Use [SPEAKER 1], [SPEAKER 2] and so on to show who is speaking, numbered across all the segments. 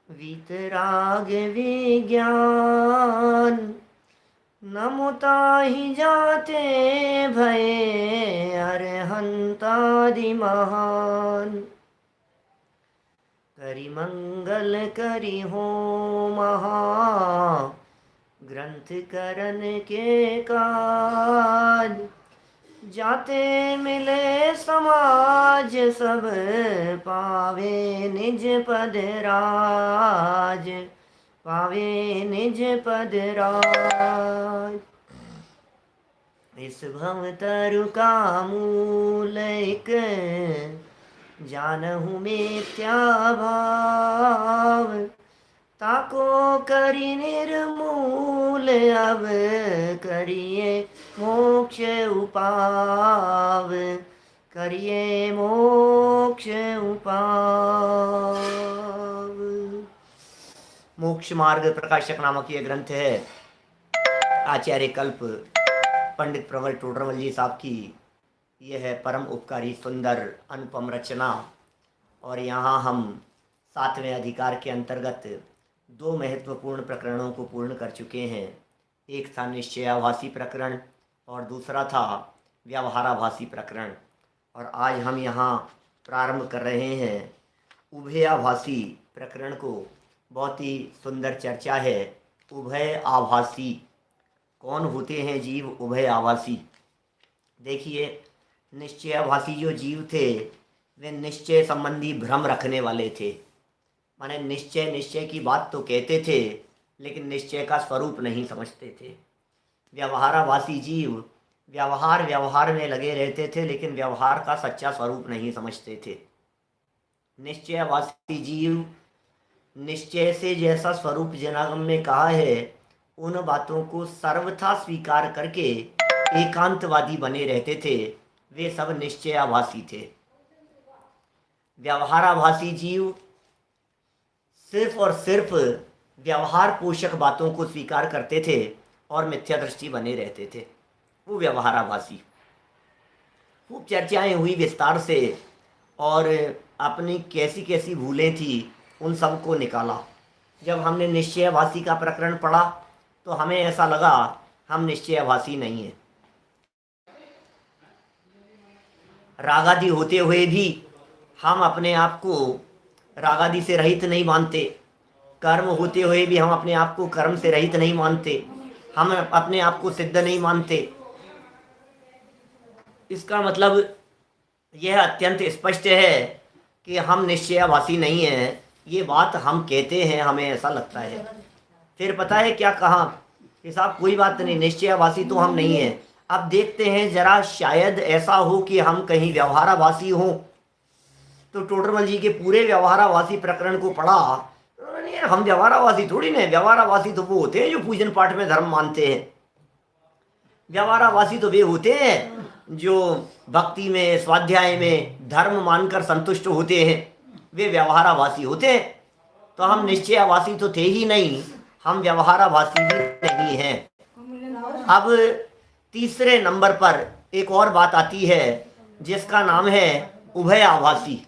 [SPEAKER 1] वीतराग विज्ञान न मुताहि जाते भये अरहंतादि महान। करि मंगल करि हो महा ग्रंथ करन के काज। जाते मिले समाज सब पावे निज पद राज। पावे निज पद राज। इस भव तरु का मूल एक जानहु मिथ्या भाव। ताको करि निर्मूल अब करिए मोक्ष उपाव। करिए मोक्ष उपाव। मोक्ष मार्ग प्रकाशक नामक ये ग्रंथ है आचार्य कल्प पंडित प्रवर टोडरमल जी साहब की। यह है परम उपकारी सुंदर अनुपम रचना। और यहाँ हम 7वें अधिकार के अंतर्गत 2 महत्वपूर्ण प्रकरणों को पूर्ण कर चुके हैं। एक था निश्चयाभासी प्रकरण और दूसरा था व्यवहाराभासी प्रकरण। और आज हम यहाँ प्रारंभ कर रहे हैं उभयाभासी प्रकरण को। बहुत ही सुंदर चर्चा है। उभय आभासी, कौन होते हैं जीव उभय आभासी? देखिए, निश्चयाभासी जो जीव थे वे निश्चय संबंधी भ्रम रखने वाले थे। माने निश्चय निश्चय की बात तो कहते थे लेकिन निश्चय का स्वरूप नहीं समझते थे। व्यवहाराभासी जीव व्यवहार में लगे रहते थे लेकिन व्यवहार का सच्चा स्वरूप नहीं समझते थे। निश्चयाभासी जीव निश्चय से जैसा स्वरूप जनागम में कहा है उन बातों को सर्वथा स्वीकार करके एकांतवादी बने रहते थे। वे सब निश्चयाभासी थे। व्यवहाराभासी जीव सिर्फ और सिर्फ व्यवहार पोषक बातों को स्वीकार करते थे और मिथ्या दृष्टि बने रहते थे। वो व्यवहाराभासी। खूब चर्चाएं हुई विस्तार से और अपनी कैसी कैसी भूलें थी उन सब को निकाला। जब हमने निश्चयाभासी का प्रकरण पढ़ा तो हमें ऐसा लगा हम निश्चयाभासी नहीं हैं। रागादि होते हुए भी हम अपने आप को रागादि से रहित नहीं मानते। कर्म होते हुए भी हम अपने आप को कर्म से रहित नहीं मानते। हम अपने आप को सिद्ध नहीं मानते। इसका मतलब यह अत्यंत स्पष्ट है कि हम निश्चयाभासी नहीं हैं। ये बात हम कहते हैं, हमें ऐसा लगता है। फिर पता है क्या कहा कि साहब कोई बात नहीं, निश्चयाभासी तो हम नहीं हैं। अब देखते हैं जरा, शायद ऐसा हो कि हम कहीं व्यवहाराभासी हों। तो टोडरमल जी के पूरे व्यवहाराभासी प्रकरण को पढ़ा। हम व्यवहाराभासी थोड़ी ना। व्यवहाराभासी तो वो होते हैं जो पूजन पाठ में धर्म मानते हैं। व्यवहाराभासी तो वे होते हैं जो भक्ति में स्वाध्याय में धर्म मानकर संतुष्ट होते हैं। वे व्यवहाराभासी होते हैं। तो हम निश्चयाभासी तो थे ही नहीं, हम व्यवहाराभासी भी नहीं हैं। अब तीसरे नंबर पर एक और बात आती है जिसका नाम है उभयाभासी।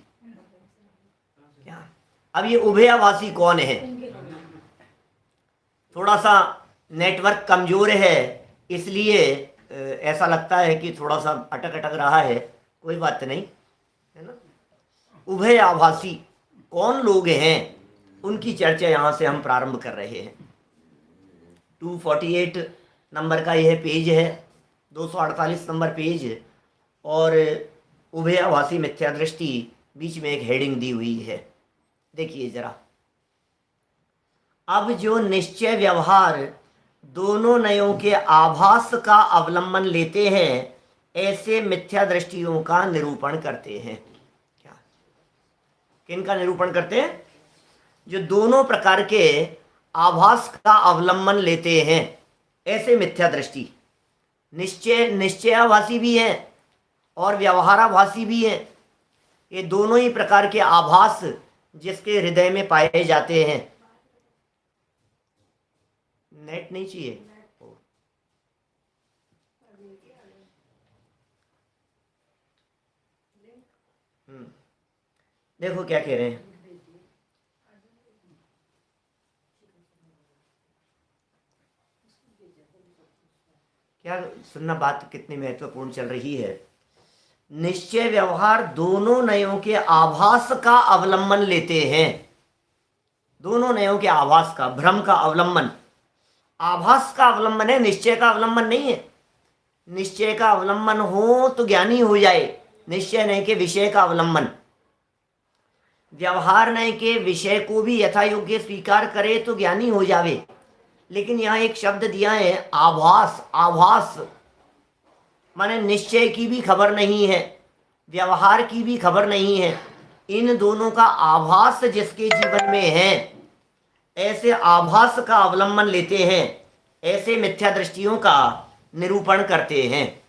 [SPEAKER 1] अब ये उभयाभासी कौन है? थोड़ा सा नेटवर्क कमजोर है इसलिए ऐसा लगता है कि थोड़ा सा अटक अटक रहा है। कोई बात नहीं, है ना। उभयाभासी कौन लोग हैं उनकी चर्चा यहाँ से हम प्रारंभ कर रहे हैं। 248 नंबर का यह पेज है, 248 नंबर पेज। और उभयाभासी मिथ्या दृष्टि बीच में एक हेडिंग दी हुई है। देखिए जरा, अब जो निश्चय व्यवहार दोनों नयों के आभास का अवलंबन लेते हैं ऐसे मिथ्या दृष्टियों का निरूपण करते हैं। क्या किनका निरूपण करते हैं? जो दोनों प्रकार के आभास का अवलंबन लेते हैं ऐसे मिथ्या दृष्टि। निश्चयाभासी भी हैं और व्यवहाराभासी भी हैं। ये दोनों ही प्रकार के आभास जिसके हृदय में पाए जाते हैं। नेट नहीं चाहिए? देखो क्या कह रहे हैं। क्या सुनना, बात कितनी महत्वपूर्ण चल रही है। निश्चय व्यवहार दोनों नयों के आभास का अवलंबन लेते हैं। दोनों नयों के आभास का, भ्रम का अवलंबन। आभास का अवलंबन है, निश्चय का अवलंबन नहीं है। निश्चय का अवलंबन हो तो ज्ञानी हो जाए, निश्चय नहीं के विषय का अवलंबन। व्यवहार नहीं के विषय को भी यथा योग्य स्वीकार करे तो ज्ञानी हो जावे। लेकिन यहाँ एक शब्द दिया है आभास। आभास माने निश्चय की भी खबर नहीं है, व्यवहार की भी खबर नहीं है, इन दोनों का आभास जिसके जीवन में है, ऐसे आभास का अवलंबन लेते हैं, ऐसे मिथ्या दृष्टियों का निरूपण करते हैं।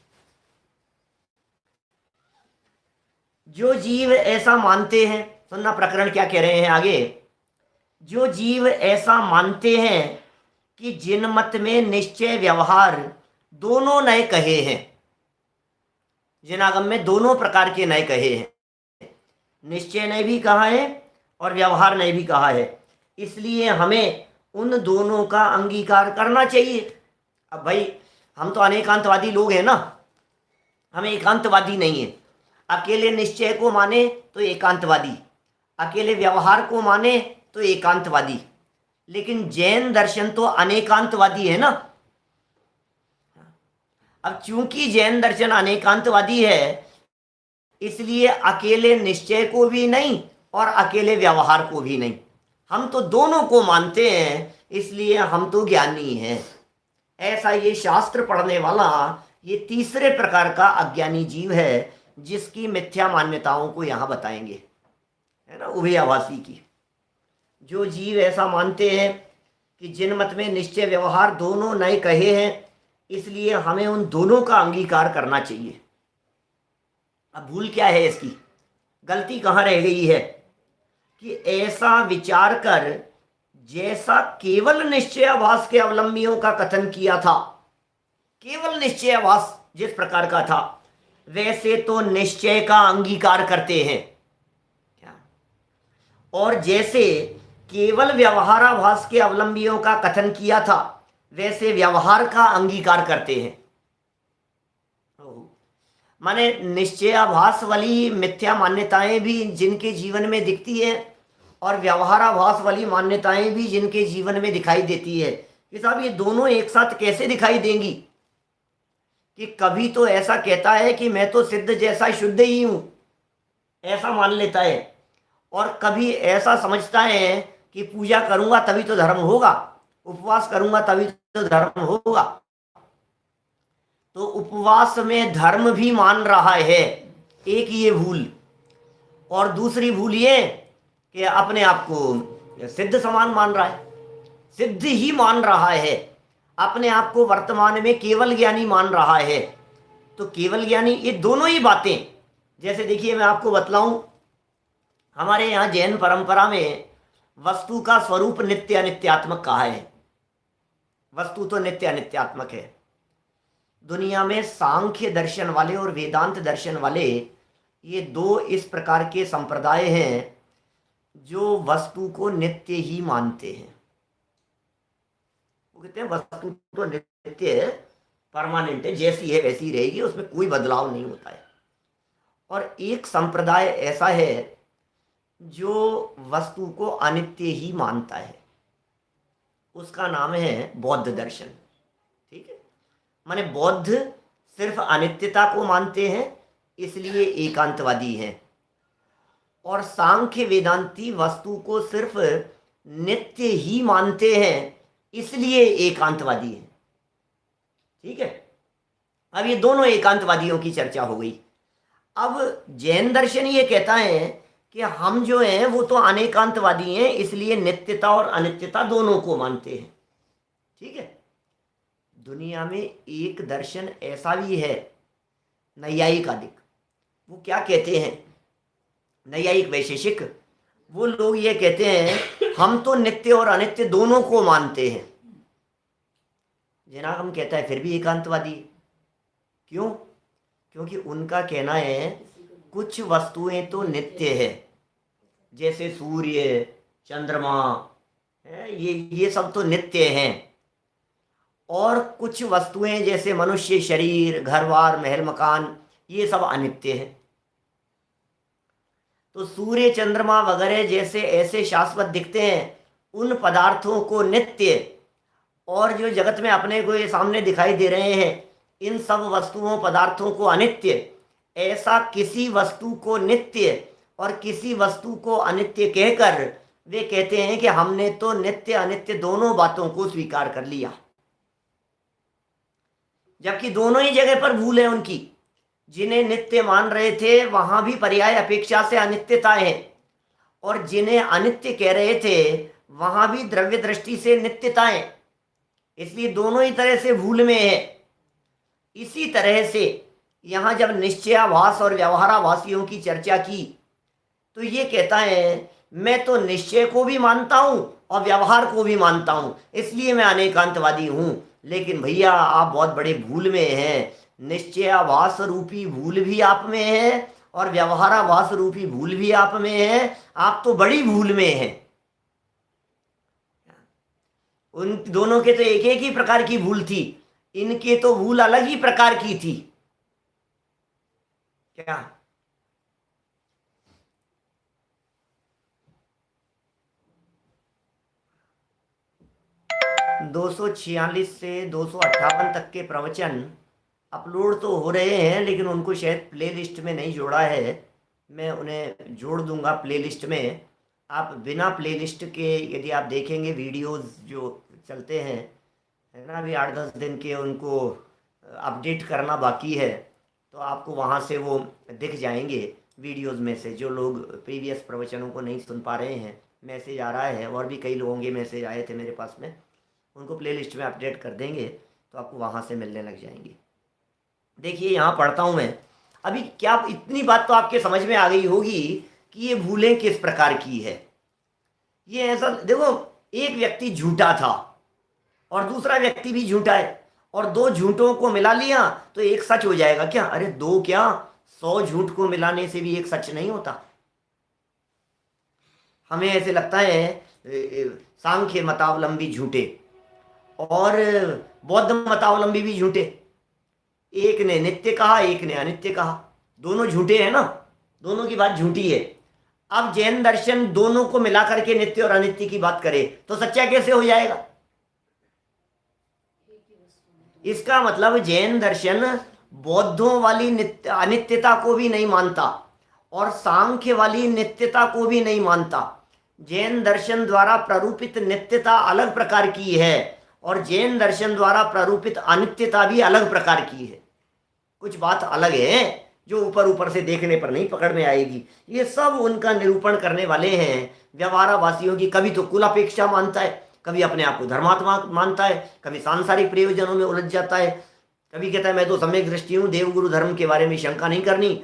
[SPEAKER 1] जो जीव ऐसा मानते हैं, सुनना प्रकरण क्या कह रहे हैं आगे। जो जीव ऐसा मानते हैं कि जिन मत में निश्चय व्यवहार दोनों नए कहे हैं, जिनागम में दोनों प्रकार के नए कहे हैं, निश्चय ने भी कहा है और व्यवहार ने भी कहा है, इसलिए हमें उन दोनों का अंगीकार करना चाहिए। अब भाई हम तो अनेकांतवादी लोग हैं ना, हम एकांतवादी नहीं है। अकेले निश्चय को माने तो एकांतवादी, अकेले व्यवहार को माने तो एकांतवादी। लेकिन जैन दर्शन तो अनेकांतवादी है ना। अब चूंकि जैन दर्शन अनेकांतवादी है, इसलिए अकेले निश्चय को भी नहीं और अकेले व्यवहार को भी नहीं, हम तो दोनों को मानते हैं, इसलिए हम तो ज्ञानी हैं। ऐसा ये शास्त्र पढ़ने वाला ये तीसरे प्रकार का अज्ञानी जीव है, जिसकी मिथ्या मान्यताओं को यहाँ बताएंगे, है ना, उभयाभासी की। जो जीव ऐसा मानते हैं कि जिन मत में निश्चय व्यवहार दोनों नए कहे हैं, इसलिए हमें उन दोनों का अंगीकार करना चाहिए। अब भूल क्या है इसकी, गलती कहाँ रह गई है कि ऐसा विचार कर जैसा केवल निश्चयाभास के अवलंबियों का कथन किया था, केवल निश्चयाभास जिस प्रकार का था, वैसे तो निश्चय का अंगीकार करते हैं क्या, और जैसे केवल व्यवहाराभास के अवलंबियों का कथन किया था, वैसे व्यवहार का अंगीकार करते हैं। माने निश्चयाभास वाली मिथ्या मान्यताएं भी जिनके जीवन में दिखती है और व्यवहाराभास वाली मान्यताएं भी जिनके जीवन में दिखाई देती है, कि साहब ये दोनों एक साथ कैसे दिखाई देंगी। कि कभी तो ऐसा कहता है कि मैं तो सिद्ध जैसा शुद्ध ही हूं, ऐसा मान लेता है, और कभी ऐसा समझता है कि पूजा करूंगा तभी तो धर्म होगा, उपवास करूंगा तभी तो धर्म होगा। तो उपवास में धर्म भी मान रहा है, एक ये भूल। और दूसरी भूल ये कि अपने आप को सिद्ध समान मान रहा है, सिद्ध ही मान रहा है, अपने आप को वर्तमान में केवल ज्ञानी मान रहा है। तो केवल ज्ञानी, ये दोनों ही बातें, जैसे देखिए मैं आपको बतलाऊं, हमारे यहाँ जैन परंपरा में वस्तु का स्वरूप नित्य अनित्यात्मक कहा है। वस्तु तो नित्य अनित्यात्मक है। दुनिया में सांख्य दर्शन वाले और वेदांत दर्शन वाले, ये दो इस प्रकार के संप्रदाय हैं जो वस्तु को नित्य ही मानते हैं। वो कहते हैं वस्तु तो नित्य है, परमानेंट है, जैसी है वैसी रहेगी, उसमें कोई बदलाव नहीं होता है। और एक संप्रदाय ऐसा है जो वस्तु को अनित्य ही मानता है, उसका नाम है बौद्ध दर्शन। ठीक है, माने बौद्ध सिर्फ अनित्यता को मानते हैं, इसलिए एकांतवादी हैं। और सांख्य वेदांती वस्तु को सिर्फ नित्य ही मानते हैं, इसलिए एकांतवादी हैं। ठीक है, अब ये दोनों एकांतवादियों की चर्चा हो गई। अब जैन दर्शन ये कहता है कि हम जो हैं वो तो अनेकांतवादी हैं, इसलिए नित्यता और अनित्यता दोनों को मानते हैं। ठीक है, दुनिया में एक दर्शन ऐसा भी है, नैयायिक आदिक। वो क्या कहते हैं, नैयायिक वैशेषिक, वो लोग ये कहते हैं हम तो नित्य और अनित्य दोनों को मानते हैं। जैनागम कहता है फिर भी एकांतवादी। क्यों? क्योंकि उनका कहना है कुछ वस्तुएं तो नित्य है, जैसे सूर्य, चंद्रमा, ये सब तो नित्य हैं, और कुछ वस्तुएं जैसे मनुष्य शरीर, घर बार, महल मकान, ये सब अनित्य है। तो सूर्य चंद्रमा वगैरह जैसे ऐसे शाश्वत दिखते हैं, उन पदार्थों को नित्य, और जो जगत में अपने को ये सामने दिखाई दे रहे हैं, इन सब वस्तुओं पदार्थों को अनित्य। ऐसा किसी वस्तु को नित्य और किसी वस्तु को अनित्य कहकर वे कहते हैं कि हमने तो नित्य अनित्य दोनों बातों को स्वीकार कर लिया, जबकि दोनों ही जगह पर भूल है उनकी। जिन्हें नित्य मान रहे थे वहां भी पर्याय अपेक्षा से अनित्यता है, और जिन्हें अनित्य कह रहे थे वहां भी द्रव्य दृष्टि से नित्यता है। इसलिए दोनों ही तरह से भूल में है। इसी तरह से यहाँ जब निश्चयाभास और व्यवहाराभासियों की चर्चा की, तो ये कहता है मैं तो निश्चय को भी मानता हूँ और व्यवहार को भी मानता हूँ, इसलिए मैं अनेकांतवादी हूँ। लेकिन भैया आप बहुत बड़े भूल में हैं। निश्चयाभास रूपी भूल भी आप में है और व्यवहाराभास रूपी भूल भी आप में है। आप तो बड़ी भूल में हैं। उन दोनों के तो एक एक ही प्रकार की भूल थी, इनके तो भूल अलग ही प्रकार की थी। क्या 246 से 258 तक के प्रवचन अपलोड तो हो रहे हैं, लेकिन उनको शायद प्लेलिस्ट में नहीं जोड़ा है। मैं उन्हें जोड़ दूंगा प्लेलिस्ट में। आप बिना प्लेलिस्ट के यदि आप देखेंगे वीडियोस जो चलते हैं, है ना, अभी 8-10 दिन के, उनको अपडेट करना बाकी है, तो आपको वहाँ से वो दिख जाएंगे वीडियोस में से। जो लोग प्रीवियस प्रवचनों को नहीं सुन पा रहे हैं, मैसेज आ रहा है, और भी कई लोगों के मैसेज आए थे मेरे पास में, उनको प्लेलिस्ट में अपडेट कर देंगे तो आपको वहाँ से मिलने लग जाएंगे। देखिए यहाँ पढ़ता हूँ मैं अभी। क्या इतनी बात तो आपके समझ में आ गई होगी कि ये भूलें किस प्रकार की है। ये ऐसा देखो, एक व्यक्ति झूठा था और दूसरा व्यक्ति भी झूठा है, और दो झूठों को मिला लिया तो एक सच हो जाएगा क्या? अरे दो क्या, 100 झूठ को मिलाने से भी एक सच नहीं होता। हमें ऐसे लगता है सांख्य मतावलंबी झूठे और बौद्ध मतावलंबी भी झूठे। एक ने नित्य कहा, एक ने अनित्य कहा, दोनों झूठे हैं ना, दोनों की बात झूठी है। अब जैन दर्शन दोनों को मिला करके नित्य और अनित्य की बात करे तो सच्चा कैसे हो जाएगा? इसका मतलब जैन दर्शन बौद्धों वाली अनित्यता को भी नहीं मानता और सांख्य वाली नित्यता को भी नहीं मानता। जैन दर्शन द्वारा प्ररूपित नित्यता अलग प्रकार की है और जैन दर्शन द्वारा प्ररूपित अनित्यता भी अलग प्रकार की है। कुछ बात अलग है जो ऊपर ऊपर से देखने पर नहीं पकड़ में आएगी। ये सब उनका निरूपण करने वाले हैं व्यवहाराभासियों की। कभी तो कुल अपेक्षा मानता है, कभी अपने आप को धर्मात्मा मानता है, कभी सांसारिक प्रयोजनों में उलझ जाता है, कभी कहता है मैं तो सम्यक दृष्टि हूँ, देवगुरु धर्म के बारे में शंका नहीं करनी,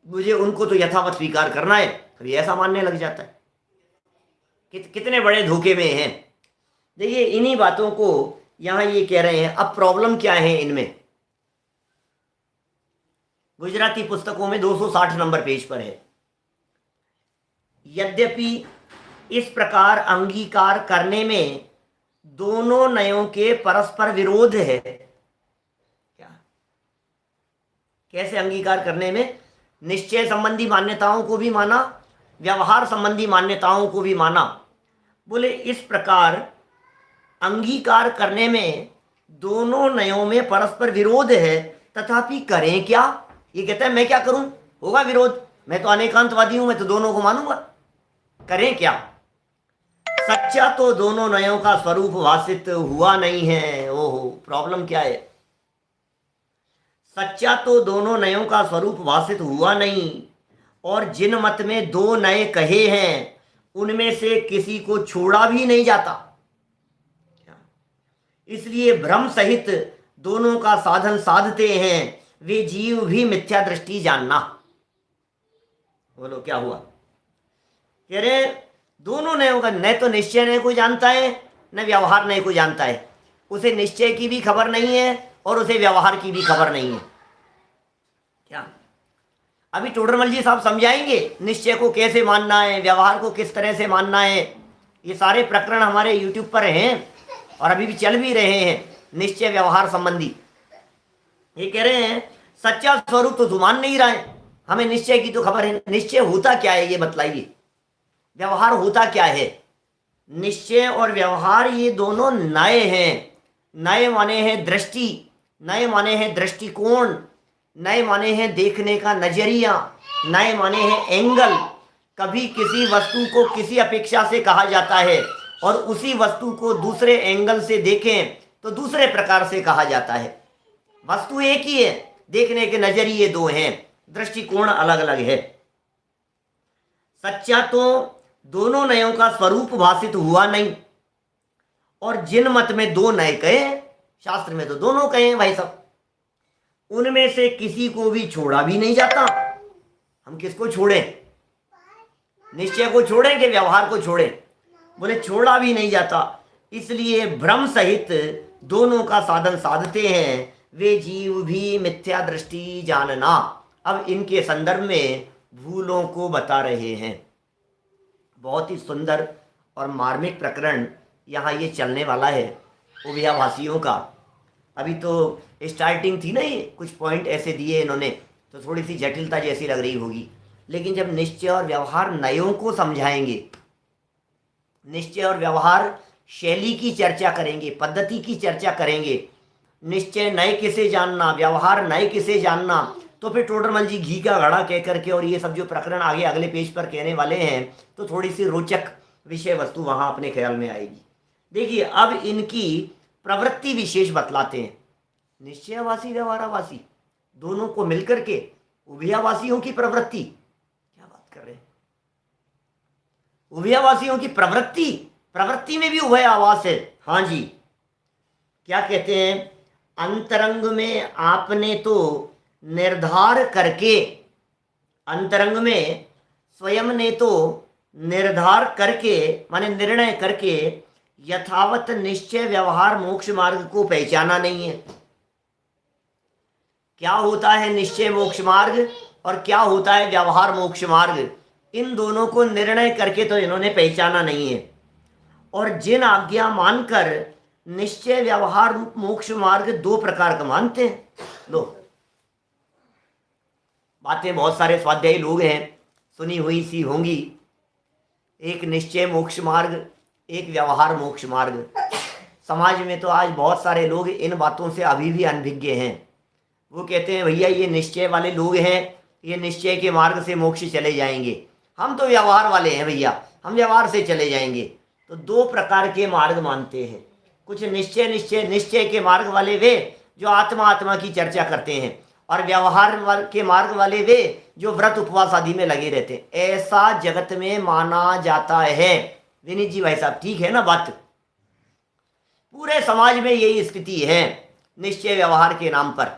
[SPEAKER 1] मुझे उनको तो यथावत स्वीकार करना है, कभी ऐसा मानने लग जाता है। कितने बड़े धोखे में हैं। देखिए इन्हीं बातों को यहाँ ये कह रहे हैं। अब प्रॉब्लम क्या है इनमें? गुजराती पुस्तकों में 260 नंबर पेज पर है, यद्यपि इस प्रकार अंगीकार करने में दोनों नयों के परस्पर विरोध है। क्या? कैसे अंगीकार करने में? निश्चय संबंधी मान्यताओं को भी माना, व्यवहार संबंधी मान्यताओं को भी माना। बोले इस प्रकार अंगीकार करने में दोनों नयों में परस्पर विरोध है, तथापि करें क्या? ये कहता है मैं क्या करूं, होगा विरोध, मैं तो अनेकांतवादी हूं, मैं तो दोनों को मानूंगा, करें क्या? सच्चा तो दोनों नयों का स्वरूप भाषित हुआ नहीं है। ओहो, प्रॉब्लम क्या है? सच्चा तो दोनों नयों का स्वरूप भाषित हुआ नहीं, और जिन मत में दो नए कहे हैं उनमें से किसी को छोड़ा भी नहीं जाता। इसलिए भ्रम सहित दोनों का साधन साधते हैं वे जीव भी मिथ्या दृष्टि जानना। बोलो क्या हुआ? कह रहे दोनों नयों का, न तो निश्चय नय को जानता है, न व्यवहार नय को जानता है। उसे निश्चय की भी खबर नहीं है और उसे व्यवहार की भी खबर नहीं है। क्या अभी टोडरमल जी साहब समझाएंगे निश्चय को कैसे मानना है, व्यवहार को किस तरह से मानना है। ये सारे प्रकरण हमारे YouTube पर हैं और अभी भी चल भी रहे हैं, निश्चय व्यवहार संबंधी। ये कह रहे हैं सच्चा स्वरूप तो तू मान नहीं रहा है, हमें निश्चय की तो खबर है। निश्चय होता क्या है ये बतलाइए, व्यवहार होता क्या है। निश्चय और व्यवहार ये दोनों नए हैं। नए माने हैं दृष्टि, नए माने हैं दृष्टिकोण, नए माने हैं देखने का नजरिया, नए माने हैं एंगल। कभी किसी वस्तु को किसी अपेक्षा से कहा जाता है और उसी वस्तु को दूसरे एंगल से देखें तो दूसरे प्रकार से कहा जाता है। वस्तु एक ही है, देखने के नजरिए दो हैं, दृष्टिकोण अलग अलग है। सच्चा तो दोनों नयों का स्वरूप भाषित हुआ नहीं, और जिन मत में दो नए कहे, शास्त्र में तो दोनों कहे हैं भाई साहब, उनमें से किसी को भी छोड़ा भी नहीं जाता। हम किसको छोड़ें, निश्चय को छोड़ें कि व्यवहार को छोड़ें? बोले छोड़ा भी नहीं जाता। इसलिए भ्रम सहित दोनों का साधन साधते हैं वे जीव भी मिथ्या दृष्टि जानना। अब इनके संदर्भ में भूलों को बता रहे हैं। बहुत ही सुंदर और मार्मिक प्रकरण यहाँ ये चलने वाला है उभयाभाषियों का। अभी तो स्टार्टिंग थी ना, ये कुछ पॉइंट ऐसे दिए इन्होंने, तो थोड़ी सी जटिलता जैसी लग रही होगी। लेकिन जब निश्चय और व्यवहार नयों को समझाएंगे, निश्चय और व्यवहार शैली की चर्चा करेंगे, पद्धति की चर्चा करेंगे, निश्चय नए किसे जानना, व्यवहार नए किसे जानना, तो फिर टोडरमल जी घी का घड़ा कह करके और ये सब जो प्रकरण आगे अगले पेज पर कहने वाले हैं, तो थोड़ी सी रोचक विषय वस्तु वहाँ अपने ख्याल में आएगी। देखिए अब इनकी प्रवृत्ति विशेष बतलाते हैं। निश्चयावासी व्यवहारावासी दोनों को मिलकर के उभयावासियों की प्रवृत्ति, क्या बात कर रहे हैं, उभयावासियों की प्रवृत्ति, प्रवृत्ति में भी उभय आवास है। हाँ जी, क्या कहते हैं, अंतरंग में आपने तो निर्धार करके, अंतरंग में स्वयं ने तो निर्धार करके माने निर्णय करके यथावत निश्चय व्यवहार मोक्ष मार्ग को पहचाना नहीं है। क्या होता है निश्चय मोक्ष मार्ग और क्या होता है व्यवहार मोक्ष मार्ग, इन दोनों को निर्णय करके तो इन्होंने पहचाना नहीं है। और जिन आज्ञा मानकर निश्चय व्यवहार रूप मोक्ष मार्ग दो प्रकार का मानते हैं। लो बातें बहुत सारे स्वाध्यायी लोग हैं, सुनी हुई सी होंगी। एक निश्चय मोक्ष मार्ग, एक व्यवहार मोक्ष मार्ग। समाज में तो आज बहुत सारे लोग इन बातों से अभी भी अनभिज्ञ हैं। वो कहते हैं भैया ये निश्चय वाले लोग हैं, ये निश्चय के मार्ग से मोक्ष चले जाएंगे, हम तो व्यवहार वाले हैं भैया, हम व्यवहार से चले जाएंगे। तो दो प्रकार के मार्ग मानते हैं। कुछ निश्चय के मार्ग वाले वे जो आत्मा आत्मा की चर्चा करते हैं, और व्यवहार के मार्ग वाले वे जो व्रत उपवास आदि में लगे रहते हैं। ऐसा जगत में माना जाता है। विनीत जी भाई साहब ठीक है ना बात? पूरे समाज में यही स्थिति है निश्चय व्यवहार के नाम पर।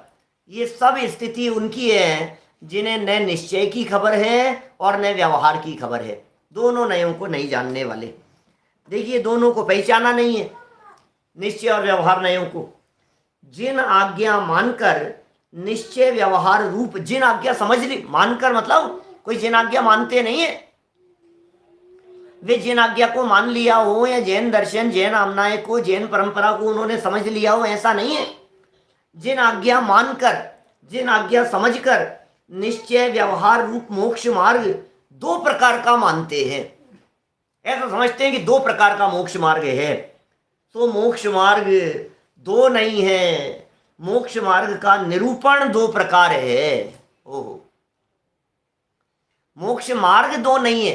[SPEAKER 1] ये सब स्थिति उनकी है जिन्हें न निश्चय की खबर है और न व्यवहार की खबर है, दोनों नयों को नहीं जानने वाले। देखिए दोनों को पहचाना नहीं है, निश्चय और व्यवहार नयों को। जिन आज्ञा मानकर निश्चय व्यवहार रूप, जिन आज्ञा समझ ली, मानकर मतलब कोई जिन आज्ञा मानते नहीं है, वे जिन आज्ञा को मान लिया हो या जैन दर्शन, जैन आमनाय को, जैन परंपरा को उन्होंने समझ लिया हो, ऐसा नहीं है। जिन आज्ञा मानकर, जिन आज्ञा समझकर निश्चय व्यवहार रूप मोक्ष मार्ग दो प्रकार का मानते हैं। ऐसा समझते हैं कि दो प्रकार का मोक्ष मार्ग है। तो मोक्ष मार्ग दो नहीं है, मोक्ष मार्ग का निरूपण दो प्रकार है। ओहो, मोक्ष मार्ग दो नहीं है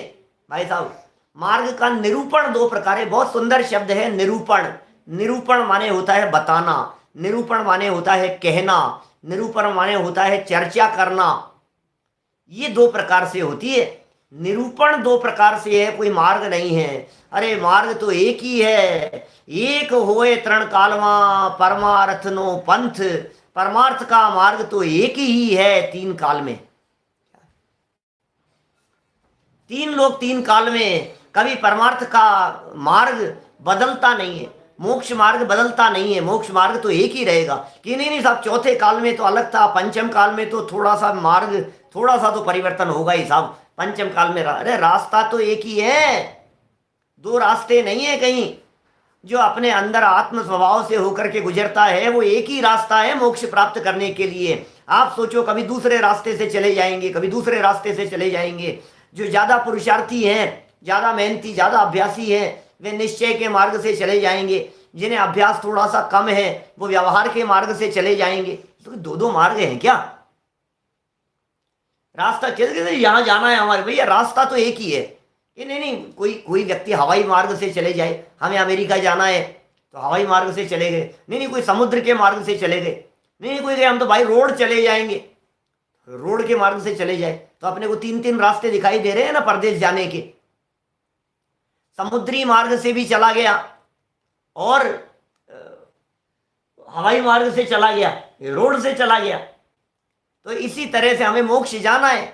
[SPEAKER 1] भाई साहब, मार्ग का निरूपण दो प्रकार है। बहुत सुंदर शब्द है निरूपण। निरूपण माने होता है बताना, निरूपण माने होता है कहना, निरूपण माने होता है चर्चा करना। ये दो प्रकार से होती है। निरूपण दो प्रकार से है, कोई मार्ग नहीं है। अरे मार्ग तो एक ही है, एक होए तरण कालमा परमार्थ नो पंथ। परमार्थ का मार्ग तो एक ही है तीन काल में। तीन लोग तीन काल में, कभी परमार्थ का मार्ग बदलता नहीं है, मोक्ष मार्ग बदलता नहीं है। मोक्ष मार्ग तो एक ही रहेगा कि नहीं साहब, चौथे काल में तो अलग था, पंचम काल में तो थोड़ा सा मार्ग, थोड़ा सा तो परिवर्तन होगा ही साहब। पंचम काल में अरे रास्ता तो एक ही है, दो रास्ते नहीं है कहीं। जो अपने अंदर आत्म स्वभाव से होकर के गुजरता है, वो एक ही रास्ता है मोक्ष प्राप्त करने के लिए। आप सोचो, कभी दूसरे रास्ते से चले जाएंगे, कभी दूसरे रास्ते से चले जाएंगे। जो ज़्यादा पुरुषार्थी हैं, ज़्यादा मेहनती, ज़्यादा अभ्यासी हैं, वे निश्चय के मार्ग से चले जाएंगे। जिन्हें अभ्यास थोड़ा सा कम है, वो व्यवहार के मार्ग से चले जाएंगे। तो दो दो मार्ग हैं क्या? रास्ता कैसे यहाँ जाना है हमारे? भैया रास्ता तो एक ही है कि नहीं नहीं, कोई कोई व्यक्ति हवाई मार्ग से चले जाए, हमें अमेरिका जाना है तो हवाई मार्ग से चले गए। नहीं नहीं, कोई समुद्र के मार्ग से चले गए। नहीं नहीं, कोई गए हम तो भाई रोड चले जाएंगे, रोड के मार्ग से चले जाए। तो अपने को तीन तीन रास्ते दिखाई दे रहे हैं ना परदेश जाने के। समुद्री मार्ग से भी चला गया और हवाई मार्ग से चला गया, रोड से चला गया। तो इसी तरह से हमें मोक्ष जाना है,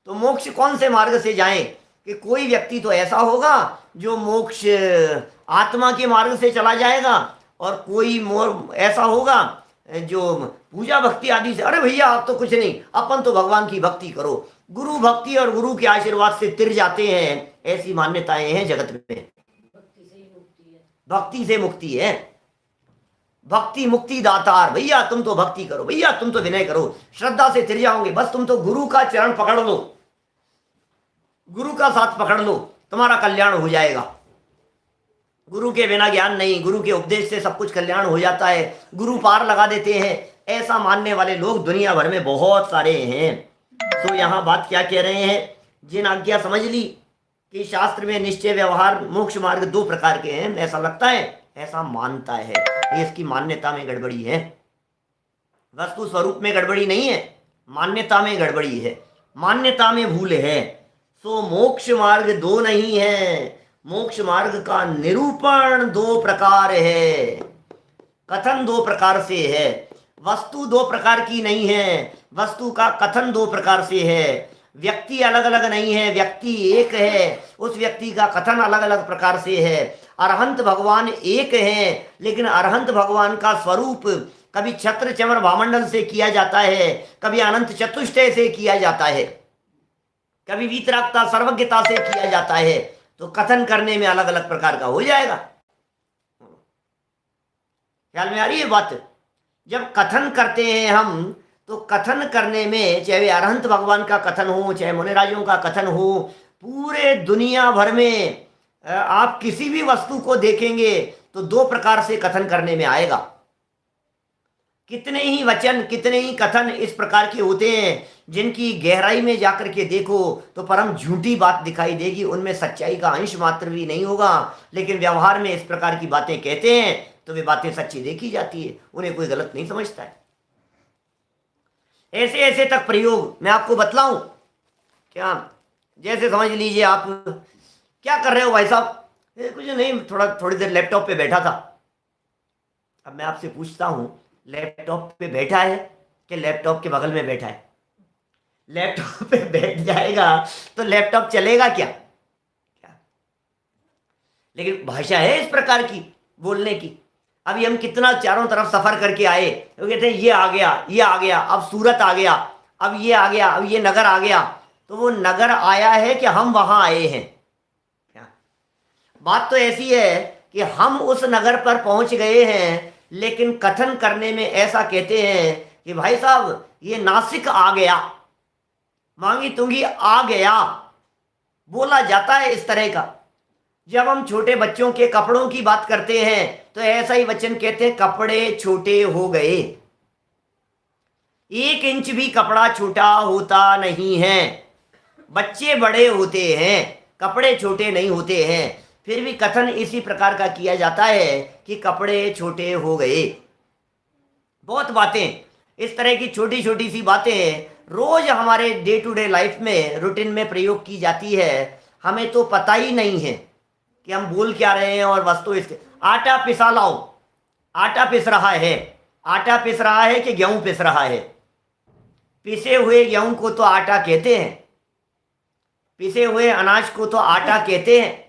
[SPEAKER 1] तो मोक्ष कौन से मार्ग से जाएं? कि कोई व्यक्ति तो ऐसा होगा जो मोक्ष आत्मा के मार्ग से चला जाएगा, और कोई ऐसा होगा जो पूजा भक्ति आदि से। अरे भैया आप तो कुछ नहीं, अपन तो भगवान की भक्ति करो, गुरु भक्ति और गुरु के आशीर्वाद से तिर जाते हैं, ऐसी मान्यताएं हैं जगत में। भक्ति से मुक्ति है, भक्ति मुक्ति दातार। भैया तुम तो भक्ति करो, भैया तुम तो विनय करो, श्रद्धा से तिर जाओगे। बस तुम तो गुरु का चरण पकड़ लो, गुरु का साथ पकड़ लो, तुम्हारा कल्याण हो जाएगा। गुरु के बिना ज्ञान नहीं, गुरु के उपदेश से सब कुछ कल्याण हो जाता है, गुरु पार लगा देते हैं। ऐसा मानने वाले लोग दुनिया भर में बहुत सारे हैं। तो यहाँ बात क्या कह रहे हैं? जिन आज्ञा समझ ली कि शास्त्र में निश्चय व्यवहार मोक्ष मार्ग दो प्रकार के हैं, ऐसा लगता है, ऐसा मानता है, इसकी मान्यता में गड़बड़ी है। वस्तु स्वरूप में गड़बड़ी नहीं है, मान्यता में गड़बड़ी है, मान्यता में भूल है। सो मोक्ष मार्ग दो नहीं है, मोक्ष मार्ग का निरूपण दो प्रकार है, कथन दो प्रकार से है। वस्तु दो प्रकार की नहीं है, वस्तु का कथन दो प्रकार से है। व्यक्ति अलग अलग नहीं है, व्यक्ति एक है, उस व्यक्ति का कथन अलग अलग प्रकार से है। अरहंत भगवान एक हैं, लेकिन अरहंत भगवान का स्वरूप कभी छत्र चमर भामंडल से किया जाता है, कभी अनंत चतुष्टय से किया जाता है, कभी वीतरागता सर्वज्ञता से किया जाता है। तो कथन करने में अलग अलग प्रकार का हो जाएगा। ख्याल में आ रही है बात? जब कथन करते हैं हम, तो कथन करने में चाहे अरहंत भगवान का कथन हो, चाहे मुनिराजों का कथन हो, पूरे दुनिया भर में आप किसी भी वस्तु को देखेंगे तो दो प्रकार से कथन करने में आएगा। कितने ही वचन, कितने ही कथन इस प्रकार के होते हैं जिनकी गहराई में जाकर के देखो तो परम झूठी बात दिखाई देगी, उनमें सच्चाई का अंश मात्र भी नहीं होगा। लेकिन व्यवहार में इस प्रकार की बातें कहते हैं तो वे बातें सच्ची देखी जाती है, उन्हें कोई गलत नहीं समझता है। ऐसे ऐसे तक प्रयोग मैं आपको बतलाऊं क्या? जैसे समझ लीजिए, आप क्या कर रहे हो भाई साहब? कुछ नहीं, थोड़ी देर लैपटॉप पे बैठा था। अब मैं आपसे पूछता हूं, लैपटॉप पे बैठा है कि लैपटॉप के बगल में बैठा है? लैपटॉप पे बैठ जाएगा तो लैपटॉप चलेगा क्या? लेकिन भाषा है इस प्रकार की बोलने की। अभी हम कितना चारों तरफ सफर करके आए, तो कहते हैं ये आ गया, ये आ गया, अब सूरत आ गया, अब ये आ गया, अब ये नगर आ गया। तो वो नगर आया है कि हम वहां आए हैं? क्या बात तो ऐसी है कि हम उस नगर पर पहुंच गए हैं, लेकिन कथन करने में ऐसा कहते हैं कि भाई साहब ये नासिक आ गया, मांगी तुंगी आ गया, बोला जाता है इस तरह का। जब हम छोटे बच्चों के कपड़ों की बात करते हैं तो ऐसा ही वचन कहते हैं, कपड़े छोटे हो गए। 1 इंच भी कपड़ा छोटा होता नहीं है, बच्चे बड़े होते हैं, कपड़े छोटे नहीं होते हैं। फिर भी कथन इसी प्रकार का किया जाता है कि कपड़े छोटे हो गए। बहुत बातें इस तरह की छोटी छोटी सी बातें रोज हमारे डे टू डे लाइफ में रूटीन में प्रयोग की जाती है, हमें तो पता ही नहीं है कि हम बोल क्या रहे हैं। और वस्तु इसके आटा पिसा लाओ, आटा पिस रहा है, आटा पिस रहा है कि गेहूं पिस रहा है? पिसे हुए गेहूं को तो आटा कहते हैं, पिसे हुए अनाज को तो आटा कहते हैं।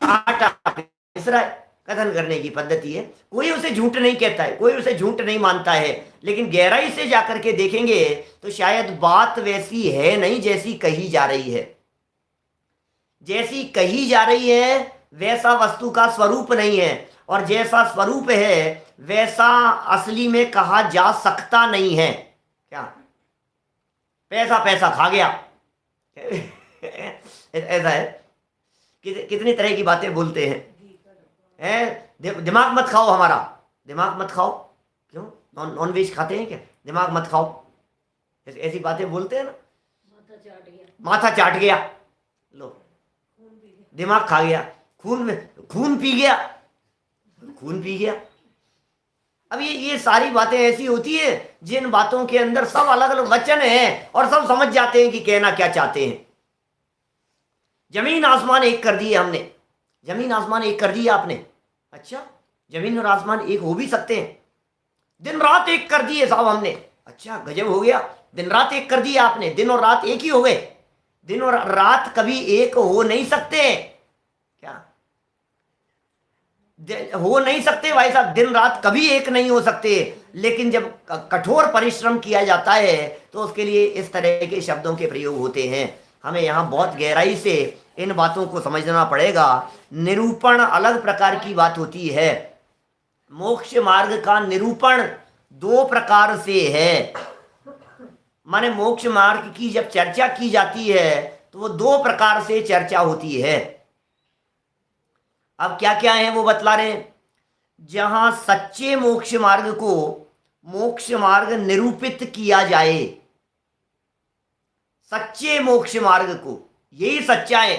[SPEAKER 1] आटा पिस रहा है, कथन करने की पद्धति है। कोई उसे झूठ नहीं कहता है, कोई उसे झूठ नहीं मानता है, लेकिन गहराई से जाकर के देखेंगे तो शायद बात वैसी है नहीं जैसी कही जा रही है। जैसी कही जा रही है वैसा वस्तु का स्वरूप नहीं है, और जैसा स्वरूप है वैसा असली में कहा जा सकता नहीं है। क्या? पैसा पैसा खा गया ऐसा है। कितनी तरह की बातें बोलते हैं। दिमाग मत खाओ हमारा, दिमाग मत खाओ। क्यों? नॉन वेज खाते हैं क्या? दिमाग मत खाओ, ऐसी बातें बोलते हैं ना। माथा चाट गया, लो दिमाग खा गया, खून पी गया, खून पी गया। अब ये सारी बातें ऐसी होती है जिन बातों के अंदर सब अलग अलग वचन हैं और सब समझ जाते हैं कि कहना क्या चाहते हैं। जमीन आसमान एक कर दिए हमने, जमीन आसमान एक कर दिया आपने। अच्छा, जमीन और आसमान एक हो भी सकते हैं। दिन रात एक कर दिए साहब हमने। अच्छा, गजब हो गया, दिन रात एक कर दिया आपने, दिन और रात एक ही हो गए। दिन और रात कभी एक हो नहीं सकते। क्या हो नहीं सकते भाई साहब? दिन रात कभी एक नहीं हो सकते। लेकिन जब कठोर परिश्रम किया जाता है तो उसके लिए इस तरह के शब्दों के प्रयोग होते हैं। हमें यहाँ बहुत गहराई से इन बातों को समझना पड़ेगा। निरूपण अलग प्रकार की बात होती है। मोक्ष मार्ग का निरूपण दो प्रकार से है। माने मोक्ष मार्ग की जब चर्चा की जाती है तो वो दो प्रकार से चर्चा होती है। अब क्या क्या है वो बतला रहे हैं। जहां सच्चे मोक्ष मार्ग को मोक्ष मार्ग निरूपित किया जाए, सच्चे मोक्ष मार्ग को, यही सच्चा है,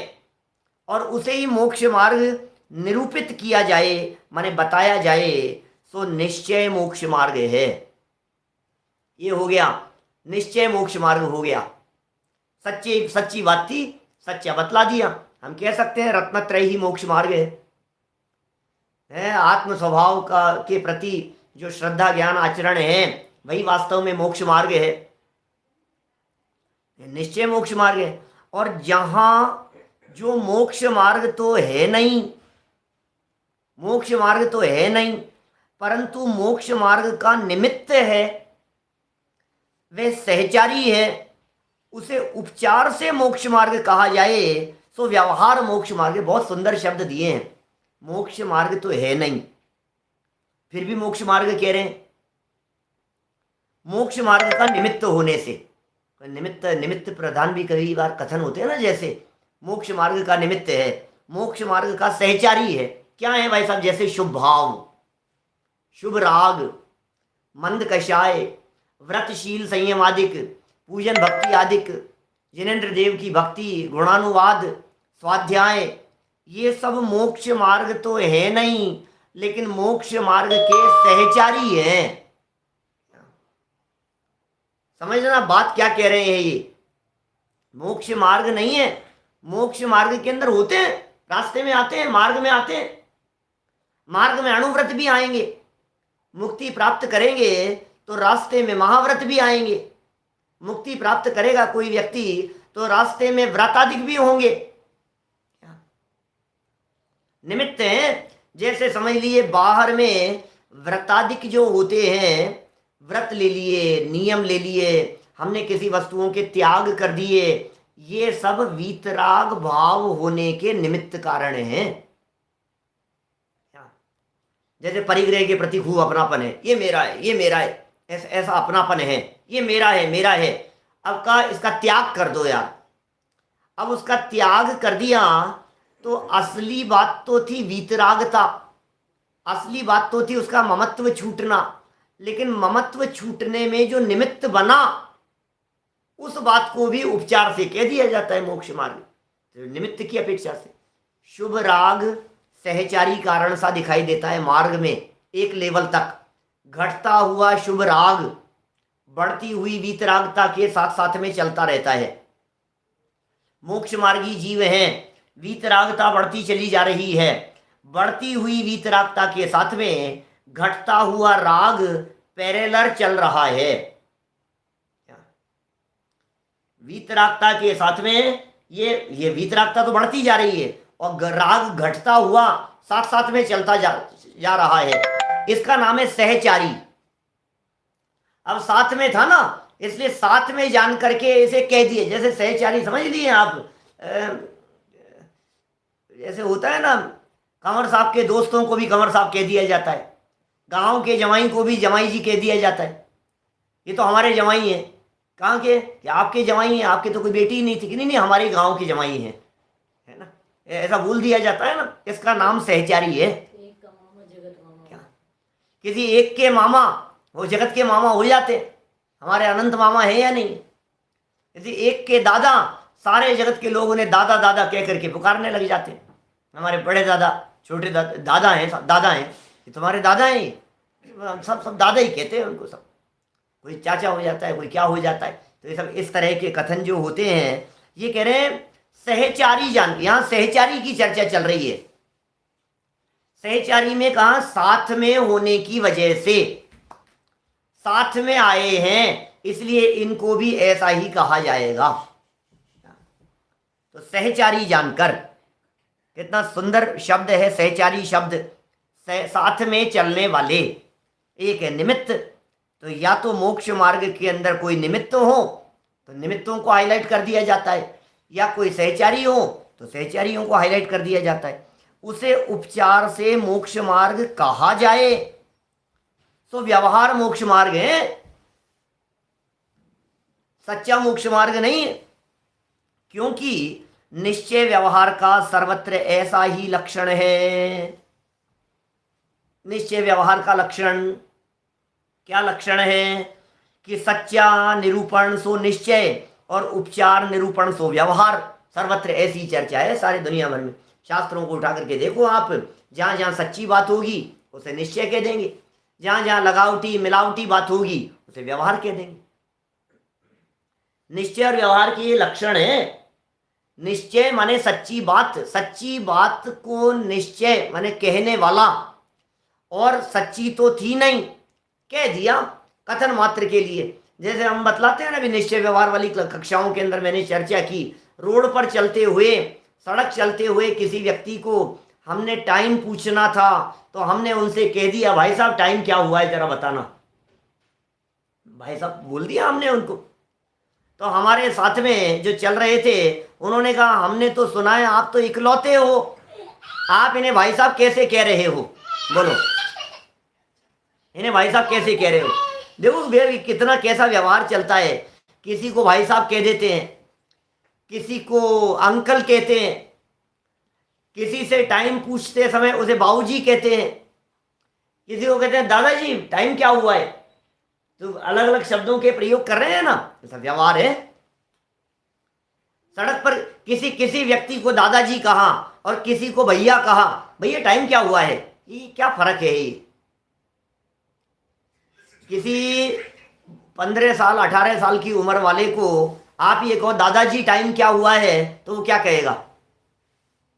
[SPEAKER 1] और उसे ही मोक्ष मार्ग निरूपित किया जाए, माने बताया जाए, सो निश्चय मोक्ष मार्ग है। ये हो गया निश्चय मोक्ष मार्ग हो गया। सच्ची बात थी, सच्चा बतला दिया। हम कह सकते हैं रत्नत्रय ही मोक्ष मार्ग है। आत्म स्वभाव का के प्रति जो श्रद्धा ज्ञान आचरण है वही वास्तव में मोक्ष मार्ग है, निश्चय मोक्ष मार्ग है। और जहां जो मोक्ष मार्ग तो है नहीं, मोक्ष मार्ग तो है नहीं, परंतु मोक्ष मार्ग का निमित्त है, वह सहचारी है, उसे उपचार से मोक्ष मार्ग कहा जाए, सो व्यवहार मोक्ष मार्ग। बहुत सुंदर शब्द दिए हैं। मोक्ष मार्ग तो है नहीं, फिर भी मोक्ष मार्ग कह रहे हैं। मोक्ष मार्ग का निमित्त होने से, निमित्त प्रधान भी कई बार कथन होते हैं ना, जैसे मोक्ष मार्ग का निमित्त है, मोक्ष मार्ग का सहचारी है। क्या है भाई साहब? जैसे शुभ भाव, शुभ राग, मंद कषाय, व्रतशील संयमादिक, पूजन भक्ति आदिक, जिनेन्द्र देव की भक्ति, गुणानुवाद, स्वाध्याय, ये सब मोक्ष मार्ग तो है नहीं, लेकिन मोक्ष मार्ग के सहचारी हैं। समझना बात क्या कह रहे हैं। ये मोक्ष मार्ग नहीं है, मोक्ष मार्ग के अंदर होते हैं, रास्ते में आते हैं, मार्ग में आते हैं। मार्ग में अणुव्रत भी आएंगे, मुक्ति प्राप्त करेंगे तो रास्ते में महाव्रत भी आएंगे। मुक्ति प्राप्त करेगा कोई व्यक्ति तो रास्ते में व्रतादिक भी होंगे। निमित्त हैं। जैसे समझ लिए बाहर में व्रतादिक जो होते हैं, व्रत ले लिए, नियम ले लिए, हमने किसी वस्तुओं के त्याग कर दिए, ये सब वीतराग भाव होने के निमित्त कारण हैं। जैसे परिग्रह के प्रति खूब अपनापन है, ये मेरा है, ये मेरा है, ऐसा अपनापन है, ये मेरा है, मेरा है। अब का इसका त्याग कर दो यार। अब उसका त्याग कर दिया तो असली बात तो थी वीतरागता, असली बात तो थी उसका ममत्व छूटना। लेकिन ममत्व छूटने में जो निमित्त बना, उस बात को भी उपचार से कह दिया जाता है मोक्ष मार्ग, तो निमित्त की अपेक्षा से। शुभ राग सहचारी कारण सा दिखाई देता है मार्ग में एक लेवल तक। घटता हुआ शुभ राग बढ़ती हुई वीतरागता के साथ साथ में चलता रहता है। मोक्ष मार्गी जीव हैं, वीतरागता बढ़ती चली जा रही है, बढ़ती हुई वीतरागता के साथ में घटता हुआ राग पैरेलल चल रहा है। वीतरागता के साथ में ये वीतरागता तो बढ़ती जा रही है और राग घटता हुआ साथ साथ में चलता जा रहा है। इसका नाम है सहचारी। अब साथ में था ना, इसलिए साथ में जान करके इसे कह दिए। जैसे सहचारी समझ लिए आप, जैसे होता है ना कंवर साहब के दोस्तों को भी कंवर साहब कह दिया जाता है, गांव के जमाई को भी जमाई जी कह दिया जाता है। ये तो हमारे जमाई हैं। कहाँ के? कि आपके जमाई हैं, आपके तो कोई बेटी ही नहीं थी। कि नहीं नहीं, हमारे गांव के जमाई हैं, है ना, ऐसा बोल दिया जाता है ना। इसका नाम सहचारी है। क्या? किसी एक के मामा वो जगत के मामा हो जाते। हमारे अनंत मामा है या नहीं? किसी एक के दादा सारे जगत के लोग उन्हें दादा दादा कह करके पुकारने लग जाते हैं। हमारे बड़े दादा, छोटे दादा, दादा हैं, ये तुम्हारे दादा हैं। सब दादा ही कहते हैं उनको। सब कोई चाचा हो जाता है, कोई क्या हो जाता है। तो ये सब इस तरह के कथन जो होते हैं, ये कह रहे हैं सहचारी जान। यहाँ सहचारी की चर्चा चल रही है। सहचारी में कहा साथ में होने की वजह से, साथ में आए हैं इसलिए इनको भी ऐसा ही कहा जाएगा। तो सहचारी जानकर, कितना सुंदर शब्द है सहचारी शब्द। साथ में चलने वाले। एक है निमित्त, तो या तो मोक्ष मार्ग के अंदर कोई निमित्त हो तो निमित्तों को हाईलाइट कर दिया जाता है, या कोई सहचारी हो तो सहचारियों को हाईलाइट कर दिया जाता है। उसे उपचार से मोक्ष मार्ग कहा जाए तो व्यवहार मोक्ष मार्ग है, सच्चा मोक्ष मार्ग नहीं है। क्योंकि निश्चय व्यवहार का सर्वत्र ऐसा ही लक्षण है। निश्चय व्यवहार का लक्षण क्या लक्षण है? कि सच्चा निरूपण सो निश्चय और उपचार निरूपण सो व्यवहार। सर्वत्र ऐसी चर्चा है सारे दुनिया भर में। शास्त्रों को उठा करके देखो आप, जहाँ जहाँ सच्ची बात होगी उसे निश्चय कह देंगे, जहाँ जहाँ लगावटी मिलावटी बात होगी उसे व्यवहार कह देंगे। निश्चय और व्यवहार के ये लक्षण है। निश्चय माने सच्ची बात, सच्ची बात को निश्चय माने कहने वाला, और सच्ची तो थी नहीं, कह दिया कथन मात्र के लिए। जैसे हम बतलाते हैं ना, अभी निश्चय व्यवहार वाली कक्षाओं के अंदर मैंने चर्चा की। रोड पर चलते हुए, सड़क चलते हुए किसी व्यक्ति को हमने टाइम पूछना था तो हमने उनसे कह दिया भाई साहब टाइम क्या हुआ है जरा बताना। भाई साहब बोल दिया हमने उनको। तो हमारे साथ में जो चल रहे थे उन्होंने कहा हमने तो सुना है आप तो इकलौते हो, आप इन्हें भाई साहब कैसे कह रहे हो? बोलो, इन्हें भाई साहब कैसे कह रहे हो? देखो भैया कितना कैसा व्यवहार चलता है। किसी को भाई साहब कह देते हैं, किसी को अंकल कहते हैं, किसी से टाइम पूछते समय उसे बाबूजी कहते हैं, किसी को कहते हैं दादाजी टाइम क्या हुआ है। तो अलग अलग शब्दों के प्रयोग कर रहे हैं ना, ऐसा व्यवहार है। सड़क पर किसी व्यक्ति को दादाजी कहा और किसी को भैया कहा, भैया टाइम क्या हुआ है, ये क्या फर्क है? ये किसी 15 साल 18 साल की उम्र वाले को आप ये कहो दादाजी टाइम क्या हुआ है तो वो क्या कहेगा?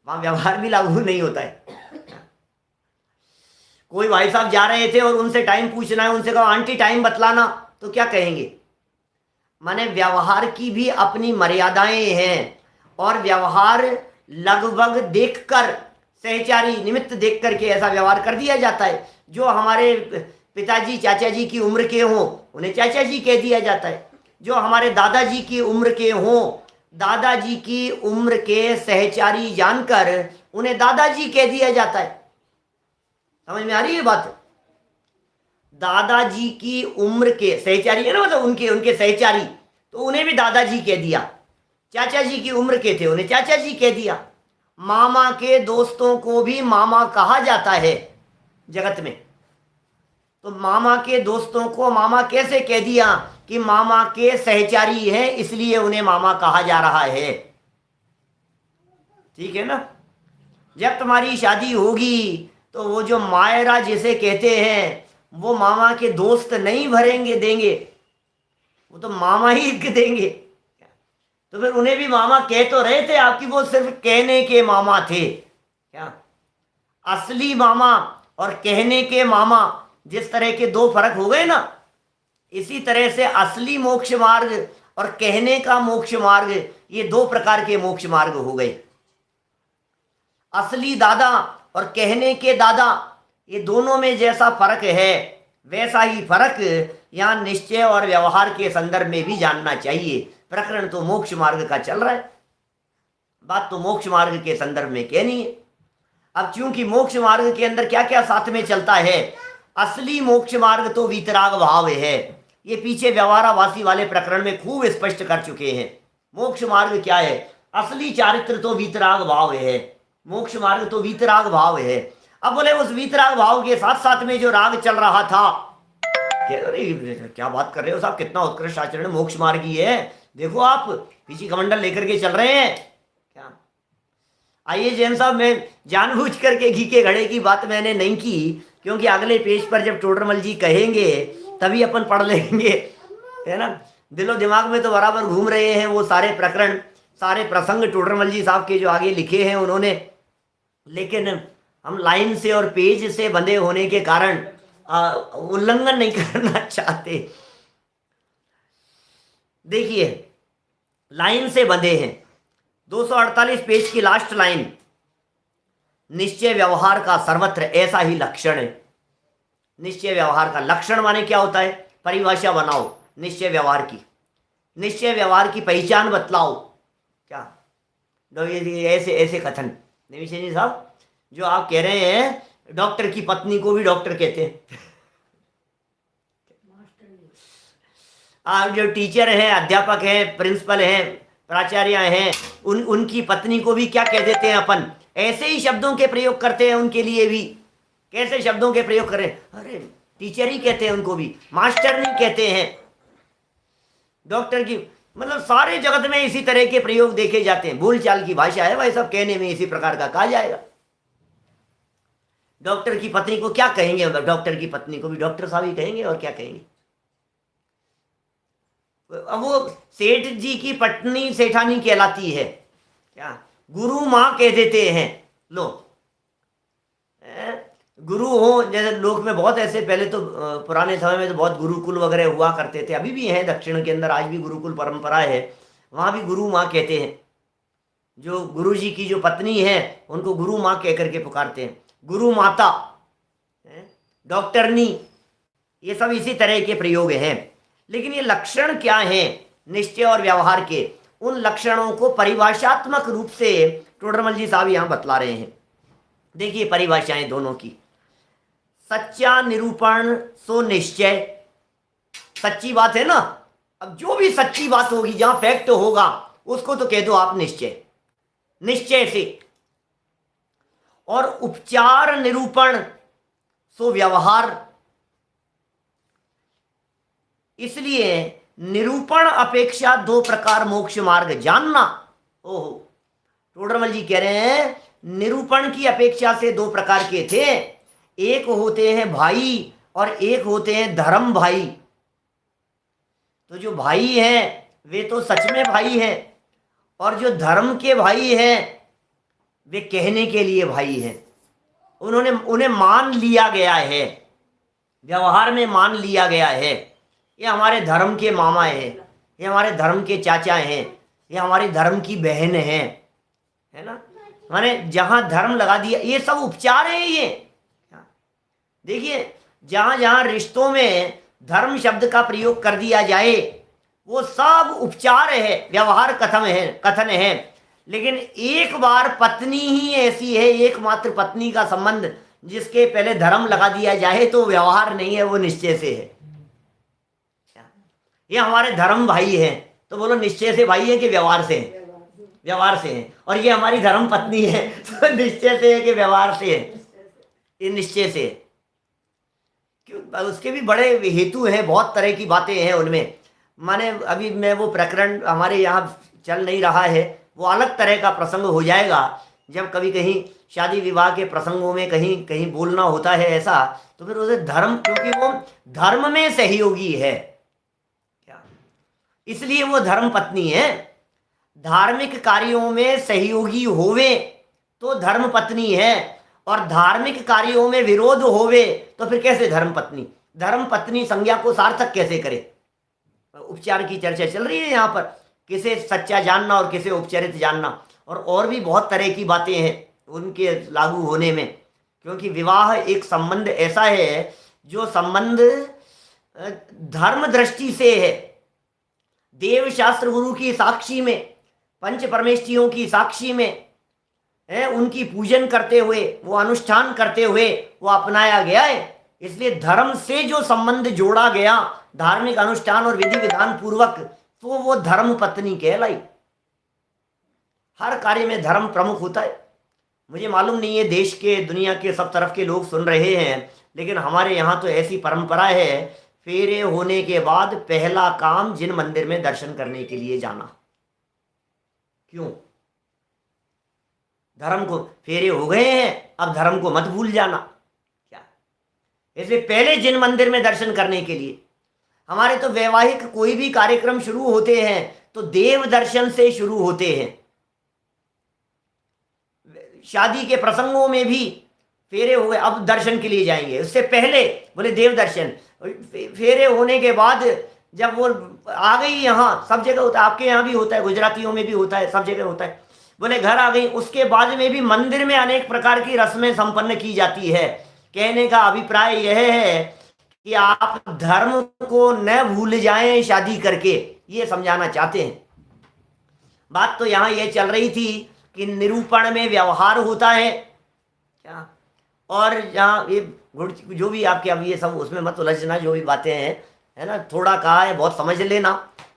[SPEAKER 1] वहां व्यवहार भी लागू नहीं होता है। कोई भाई साहब जा रहे थे और उनसे टाइम पूछना है, उनसे कहो आंटी टाइम बतलाना, तो क्या कहेंगे? माने व्यवहार की भी अपनी मर्यादाएं हैं, और व्यवहार लगभग देखकर, सहचारी निमित्त देख करके ऐसा व्यवहार कर दिया जाता है। जो हमारे पिताजी चाचा जी की उम्र के हों उन्हें चाचा जी कह दिया जाता है। जो हमारे दादाजी की उम्र के हों, दादाजी की उम्र के सहचारी जानकर उन्हें दादाजी कह दिया जाता है। समझ में आ रही है बात? दादाजी की उम्र के सहचारी है ना, मतलब उनके सहचारी, तो उन्हें भी दादाजी कह दिया। चाचा जी की उम्र के थे उन्हें चाचा जी कह दिया। मामा के दोस्तों को भी मामा कहा जाता है जगत में। तो मामा के दोस्तों को मामा कैसे कह दिया? कि मामा के सहचारी हैं इसलिए उन्हें मामा कहा जा रहा है। ठीक है ना? जब तुम्हारी शादी होगी तो वो जो मायरा जिसे कहते हैं वो मामा के दोस्त नहीं भरेंगे देंगे, वो तो मामा ही देंगे। तो फिर उन्हें भी मामा कह तो रहे थे आपकी, वो सिर्फ कहने के मामा थे। क्या असली मामा और कहने के मामा जिस तरह के दो फर्क हो गए ना, इसी तरह से असली मोक्ष मार्ग और कहने का मोक्ष मार्ग, ये दो प्रकार के मोक्ष मार्ग हो गए। असली दादा और कहने के दादा, ये दोनों में जैसा फर्क है वैसा ही फर्क यहाँ निश्चय और व्यवहार के संदर्भ में भी जानना चाहिए। प्रकरण तो मोक्ष मार्ग का चल रहा है, बात तो मोक्ष मार्ग के संदर्भ में कहनी है। अब चूंकि मोक्ष मार्ग के अंदर क्या क्या साथ में चलता है, असली मोक्ष मार्ग तो वीतराग भाव है। ये पीछे व्यवहाराभासी वाले प्रकरण में खूब स्पष्ट कर चुके हैं। मोक्ष मार्ग क्या है, असली चारित्र तो वीतराग भाव है, मोक्ष मार्ग तो वीतराग भाव है। अब बोले उस वीतराग भाव के साथ साथ में जो राग चल रहा था, क्या बात कर रहे हो साहब, कितना उत्कृष्ट आचरण मोक्ष मार्गी है, देखो आप पीछे कमंडल लेकर के चल रहे हैं क्या। आइए जैन साहब, मैं जानबूझ करके घी के घड़े की बात मैंने नहीं की, क्योंकि अगले पेज पर जब टोडरमल जी कहेंगे तभी अपन पढ़ लेंगे, है ना। दिलो दिमाग में तो बराबर घूम रहे हैं वो सारे प्रकरण, सारे प्रसंग टोडरमल जी साहब के जो आगे लिखे हैं उन्होंने, लेकिन हम लाइन से और पेज से बंधे होने के कारण उल्लंघन नहीं करना चाहते। देखिए लाइन से बंधे हैं, 248 पेज की लास्ट लाइन, निश्चय व्यवहार का सर्वत्र ऐसा ही लक्षण है। निश्चय व्यवहार का लक्षण माने क्या होता है, परिभाषा बनाओ निश्चय व्यवहार की, निश्चय व्यवहार की पहचान बतलाओ क्या। ऐसे ऐसे कथन निमिषे जी साहब, जो आप कह रहे हैं डॉक्टर की पत्नी को भी डॉक्टर कहते हैं, आप जो टीचर हैं, अध्यापक हैं, प्रिंसिपल हैं, प्राचार्य हैं, उनकी पत्नी को भी क्या कह देते हैं अपन, ऐसे ही शब्दों के प्रयोग करते हैं उनके लिए भी। कैसे शब्दों के प्रयोग करें, अरे टीचर ही कहते हैं उनको भी, मास्टर नहीं कहते हैं, डॉक्टर की, मतलब सारे जगत में इसी तरह के प्रयोग देखे जाते हैं। बोलचाल की भाषा है भाई, सब कहने में इसी प्रकार का कहा जाएगा। डॉक्टर की पत्नी को क्या कहेंगे, डॉक्टर की पत्नी को भी डॉक्टर साहब ही कहेंगे, और क्या कहेंगे। अब वो सेठ जी की पत्नी सेठानी कहलाती है क्या, गुरु माँ कह देते हैं लोग, गुरु हो, जैसे लोक में बहुत ऐसे, पहले तो पुराने समय में तो बहुत गुरुकुल वगैरह हुआ करते थे, अभी भी हैं दक्षिण के अंदर, आज भी गुरुकुल परंपरा है, वहाँ भी गुरु माँ कहते हैं। जो गुरु जी की जो पत्नी है उनको गुरु माँ कह करके पुकारते हैं, गुरु माता, डॉक्टरनी, ये सब इसी तरह के प्रयोग हैं। लेकिन ये लक्षण क्या हैं निश्चय और व्यवहार के, उन लक्षणों को परिभाषात्मक रूप से टोडरमल जी साहब यहाँ बतला रहे हैं। देखिए परिभाषाएं दोनों की, सच्चा निरूपण सो निश्चय, सच्ची बात है ना, अब जो भी सच्ची बात होगी, जहां फैक्ट होगा उसको तो कह दो आप निश्चय, निश्चय से। और उपचार निरूपण सो व्यवहार, इसलिए निरूपण अपेक्षा दो प्रकार मोक्ष मार्ग जानना। ओहो, टोडरमल जी कह रहे हैं निरूपण की अपेक्षा से दो प्रकार के थे, एक होते हैं भाई और एक होते हैं धर्म भाई। तो जो भाई हैं वे तो सच में भाई हैं, और जो धर्म के भाई हैं वे कहने के लिए भाई हैं, उन्हें मान लिया गया है, व्यवहार में मान लिया गया है, ये हमारे धर्म के मामा हैं, ये हमारे धर्म के चाचा हैं, ये हमारी धर्म की बहन हैं, है ना। माने जहां धर्म लगा दिया, ये सब उपचार है। ये देखिए जहां जहां रिश्तों में धर्म शब्द का प्रयोग कर दिया जाए वो सब उपचार है, व्यवहार कथन है। लेकिन एक बार पत्नी ही ऐसी है, एकमात्र पत्नी का संबंध जिसके पहले धर्म लगा दिया जाए तो व्यवहार नहीं है, वो निश्चय से है। ये हमारे धर्म भाई हैं, तो बोलो निश्चय से भाई है कि व्यवहार से है? व्यवहार से है। और ये हमारी धर्म पत्नी है, तो निश्चय से है कि व्यवहार से है? ये निश्चय से है। क्यों? उसके भी बड़े हेतु हैं, बहुत तरह की बातें हैं उनमें। माने अभी मैं वो प्रकरण हमारे यहाँ चल नहीं रहा है, वो अलग तरह का प्रसंग हो जाएगा जब कभी कहीं शादी विवाह के प्रसंगों में कहीं कहीं बोलना होता है ऐसा, तो फिर उसे धर्म, क्योंकि वो धर्म में सहयोगी है क्या, इसलिए वो धर्म पत्नी है। धार्मिक कार्यों में सहयोगी होवे तो धर्म पत्नी है, और धार्मिक कार्यों में विरोध होवे तो फिर कैसे धर्म पत्नी? धर्म पत्नी संज्ञा को सार्थक कैसे करे? उपचार की चर्चा चल रही है यहाँ पर, किसे सच्चा जानना और किसे उपचरित जानना, और भी बहुत तरह की बातें हैं उनके लागू होने में। क्योंकि विवाह एक संबंध ऐसा है जो संबंध धर्म दृष्टि से है, देव शास्त्र गुरु की साक्षी में, पंच परमेष्ठियों की साक्षी में, है, उनकी पूजन करते हुए, वो अनुष्ठान करते हुए वो अपनाया गया है। इसलिए धर्म से जो संबंध जोड़ा गया, धार्मिक अनुष्ठान और विधि विधान पूर्वक, तो वो धर्म पत्नी कहलाई। हर कार्य में धर्म प्रमुख होता है। मुझे मालूम नहीं है देश के, दुनिया के सब तरफ के लोग सुन रहे हैं, लेकिन हमारे यहाँ तो ऐसी परंपरा है, फेरे होने के बाद पहला काम जिन मंदिर में दर्शन करने के लिए जाना। क्यों? धर्म को, फेरे हो गए हैं, अब धर्म को मत भूल जाना। क्या? इसलिए पहले जिन मंदिर में दर्शन करने के लिए, हमारे तो वैवाहिक कोई भी कार्यक्रम शुरू होते हैं तो देव दर्शन से शुरू होते हैं। शादी के प्रसंगों में भी फेरे हो गए, अब दर्शन के लिए जाएंगे, उससे पहले बोले देव दर्शन। फेरे होने के बाद जब वो आ गई, यहाँ सब जगह होता है, आपके यहाँ भी होता है, गुजरातियों में भी होता है, सब जगह होता है, बोले घर आ गई, उसके बाद में भी मंदिर में अनेक प्रकार की रस्में संपन्न की जाती है। कहने का अभिप्राय यह है कि आप धर्म को न भूल जाएं शादी करके, ये समझाना चाहते हैं। बात तो यहाँ ये चल रही थी कि निरूपण में व्यवहार होता है क्या, और जहाँ ये जो भी आपके, अब ये सब उसमें मत उलझना, जो भी बातें हैं, है ना, थोड़ा कहा है बहुत समझ लेना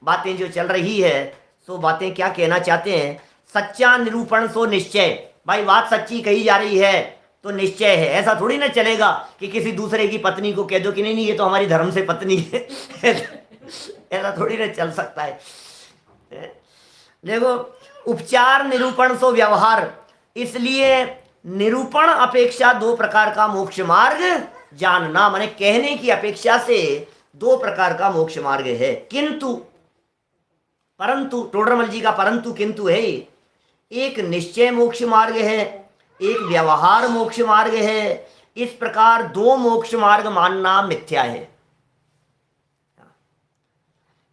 [SPEAKER 1] बातें जो चल रही है। सो बातें क्या कहना चाहते हैं, सच्चा निरूपण सो निश्चय। भाई बात सच्ची कही जा रही है तो निश्चय है। ऐसा थोड़ी ना चलेगा कि किसी दूसरे की पत्नी को कह दो कि नहीं नहीं ये तो हमारी धर्म से पत्नी है ऐसा थोड़ी ना चल सकता है। देखो, उपचार निरूपण सो व्यवहार, इसलिए निरूपण अपेक्षा दो प्रकार का मोक्ष मार्ग जानना, माने कहने की अपेक्षा से दो प्रकार का मोक्ष मार्ग है। किंतु, परंतु, टोडरमल जी का परंतु किंतु है, एक निश्चय मोक्ष मार्ग है, एक व्यवहार मोक्ष मार्ग है। इस प्रकार दो मोक्ष मार्ग मानना मिथ्या है।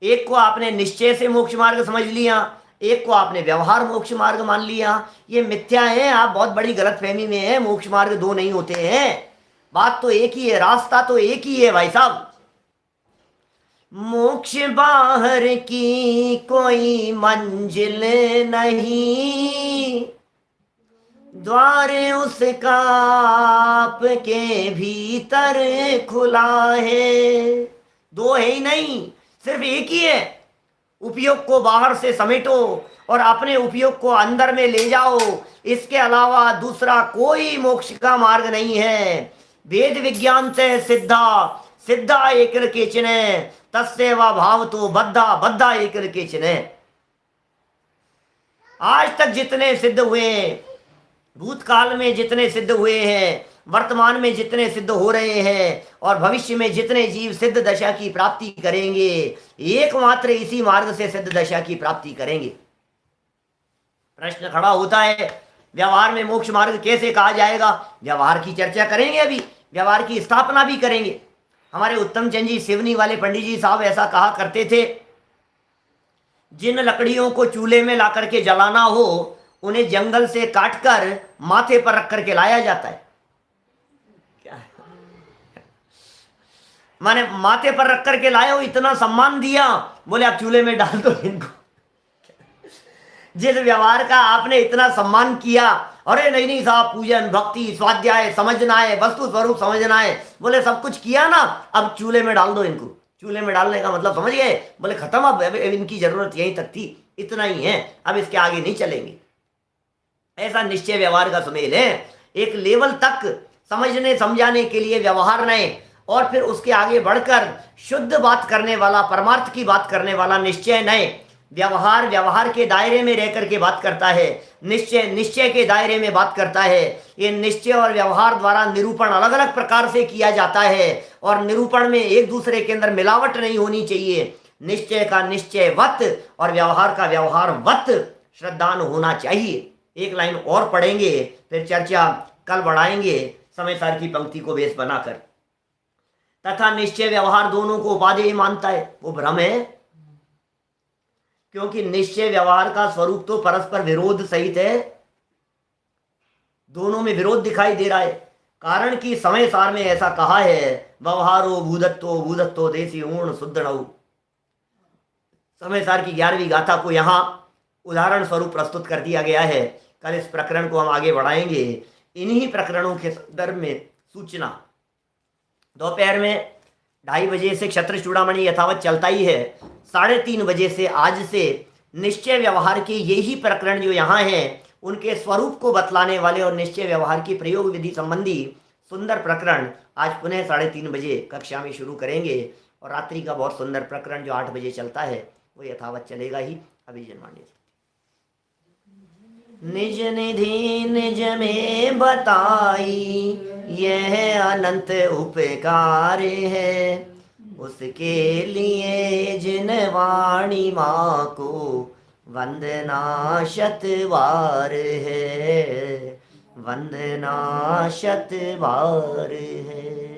[SPEAKER 1] एक को आपने निश्चय से मोक्ष मार्ग समझ लिया, एक को आपने व्यवहार मोक्ष मार्ग मान लिया, ये मिथ्या है। आप बहुत बड़ी गलतफहमी में है। मोक्ष मार्ग दो नहीं होते हैं, बात तो एक ही है, रास्ता तो एक ही है भाई साहब। मोक्ष बाहर की कोई मंजिल नहीं, द्वार उसका आपके भीतर खुला है। दो है ही नहीं, सिर्फ एक ही है। उपयोग को बाहर से समेटो और अपने उपयोग को अंदर में ले जाओ, इसके अलावा दूसरा कोई मोक्ष का मार्ग नहीं है। वेद विज्ञान से सिद्धा, सिद्धा एकर केचन, तस्य वा भाव तो बद्धा, बद्धा एकर केचन। आज तक जितने सिद्ध हुए, भूतकाल में जितने सिद्ध हुए हैं, वर्तमान में जितने सिद्ध हो रहे हैं, और भविष्य में जितने जीव सिद्ध दशा की प्राप्ति करेंगे, एकमात्र इसी मार्ग से सिद्ध दशा की प्राप्ति करेंगे। प्रश्न खड़ा होता है, व्यवहार में मोक्ष मार्ग कैसे कहा जाएगा? व्यवहार की चर्चा करेंगे, अभी व्यवहार की स्थापना भी करेंगे। हमारे उत्तम चंद जी सिवनी वाले पंडित जी साहब ऐसा कहा करते थे, जिन लकड़ियों को चूल्हे में ला करके जलाना हो, उन्हें जंगल से काटकर माथे पर रख करके लाया जाता है। क्या माने माथे पर रख करके लाए हो, इतना सम्मान दिया, बोले आप चूल्हे में डाल दो इनको। जिस व्यवहार का आपने इतना सम्मान किया, अरे नहीं नहीं साहब, पूजन भक्ति स्वाध्याय समझना है, वस्तु स्वरूप समझना है, बोले सब कुछ किया ना, अब चूल्हे में डाल दो इनको। चूल्हे में डालने का मतलब समझ गए? बोले खत्म, अब इनकी जरूरत यहीं तक थी, इतना ही है, अब इसके आगे नहीं चलेंगे। ऐसा निश्चय व्यवहार का सुमेल है। एक लेवल तक समझने समझाने के लिए व्यवहार नए, और फिर उसके आगे बढ़कर शुद्ध बात करने वाला, परमार्थ की बात करने वाला निश्चय नए। व्यवहार व्यवहार के दायरे में रह करके बात करता है, निश्चय निश्चय के दायरे में बात करता है। ये निश्चय और व्यवहार द्वारा निरूपण अलग अलग प्रकार से किया जाता है, और निरूपण में एक दूसरे के अंदर मिलावट नहीं होनी चाहिए। निश्चय का निश्चयवत और व्यवहार का व्यवहारवत श्रद्धान होना चाहिए। एक लाइन और पढ़ेंगे, फिर चर्चा कल बढ़ाएंगे समय सार की पंक्ति को बेस बनाकर। तथा निश्चय व्यवहार दोनों को उपादेय मानता है, वो भ्रम है, क्योंकि निश्चय व्यवहार का स्वरूप तो परस्पर विरोध सहित है, दोनों में विरोध दिखाई दे रहा है। कारण कि समय सार में ऐसा कहा है, व्यवहारो भूदत्तो भूदत्तो देसी ऊर्ण शुद्धणौ। समय सार की 11वीं गाथा को यहाँ उदाहरण स्वरूप प्रस्तुत कर दिया गया है। कल इस प्रकरण को हम आगे बढ़ाएंगे। इन्हीं प्रकरणों के संदर्भ में सूचना दोपहर में 2:30 बजे से क्षत्र चूड़ामणि यथावत चलता ही है। 3:30 बजे से आज से निश्चय व्यवहार के यही प्रकरण जो यहाँ हैं उनके स्वरूप को बतलाने वाले और निश्चय व्यवहार की प्रयोग विधि संबंधी सुंदर प्रकरण आज पुनः 3:30 बजे कक्षा में शुरू करेंगे। और रात्रि का बहुत सुंदर प्रकरण जो 8 बजे चलता है वो यथावत चलेगा ही। अभी जनमान्य निज निधि निज में बताई यह अनंत उपकार है, उसके लिए जिन वाणी माँ को वंदना शतवार है, वंदना शतवार है।